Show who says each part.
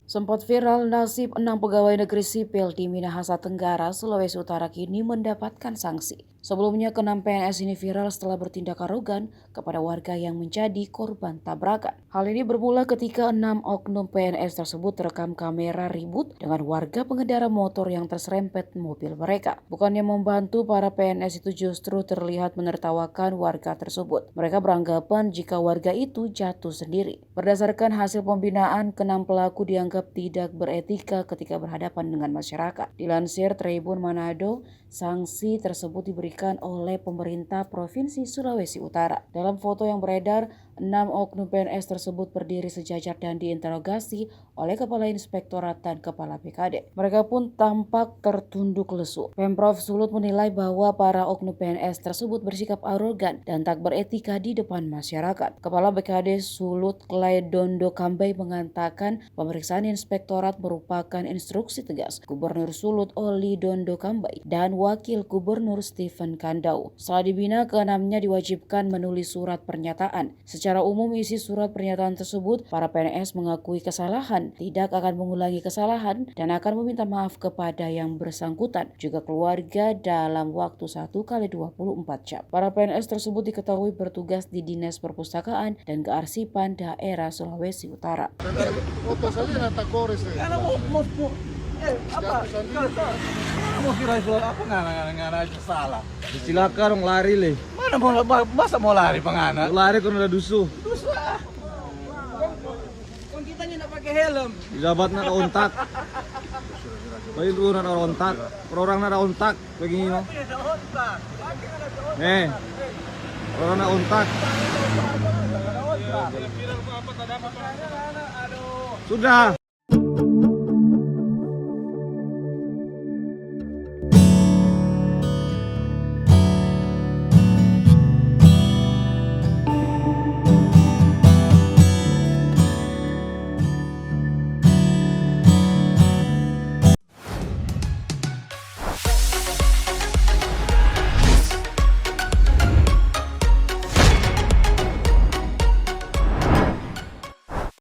Speaker 1: Sempat viral nasib 6 pegawai negeri sipil di Minahasa Tenggara, Sulawesi Utara kini mendapatkan sanksi. Sebelumnya, ke-6 PNS ini viral setelah bertindak arogan kepada warga yang menjadi korban tabrakan. Hal ini bermula ketika 6 oknum PNS tersebut terekam kamera ribut dengan warga pengendara motor yang terserempet mobil mereka. Bukannya membantu, para PNS itu justru terlihat menertawakan warga tersebut. Mereka beranggapan jika warga itu jatuh sendiri. Berdasarkan hasil pembinaan, ke-6 pelaku dianggap tidak beretika ketika berhadapan dengan masyarakat. Dilansir Tribun Manado, sanksi tersebut diberikan oleh pemerintah Provinsi Sulawesi Utara. Dalam foto yang beredar, 6 oknum PNS tersebut berdiri sejajar dan diinterogasi oleh Kepala Inspektorat dan Kepala BKD. Mereka pun tampak tertunduk lesu. Pemprov Sulut menilai bahwa para oknum PNS tersebut bersikap arogan dan tak beretika di depan masyarakat. Kepala BKD Sulut Kledondo Kambai mengatakan pemeriksaan Inspektorat merupakan instruksi tegas Gubernur Sulut Oli Dondo Kambai dan Wakil Gubernur Stephen Kandau. Setelah dibina, ke-6-nya diwajibkan menulis surat pernyataan. Secara umum, isi surat pernyataan tersebut, para PNS mengakui kesalahan, tidak akan mengulangi kesalahan, dan akan meminta maaf kepada yang bersangkutan, juga keluarga dalam waktu 1x24 jam. Para PNS tersebut diketahui bertugas di Dinas Perpustakaan dan Kearsipan Daerah Sulawesi Utara.
Speaker 2: Foto saja nata kores
Speaker 3: apa? Mau kira apa nggak aja salah.
Speaker 4: Dicilaka dong lari le.
Speaker 3: Mana masa mau lari pengana?
Speaker 4: Lari karena ada dusuh.
Speaker 3: Terus lah. Kong kitanya nggak pakai helm.
Speaker 4: Jabat na ontak. Bayi lu na ontak. Orang na ontak begini no. Orang na ontak. Sudah.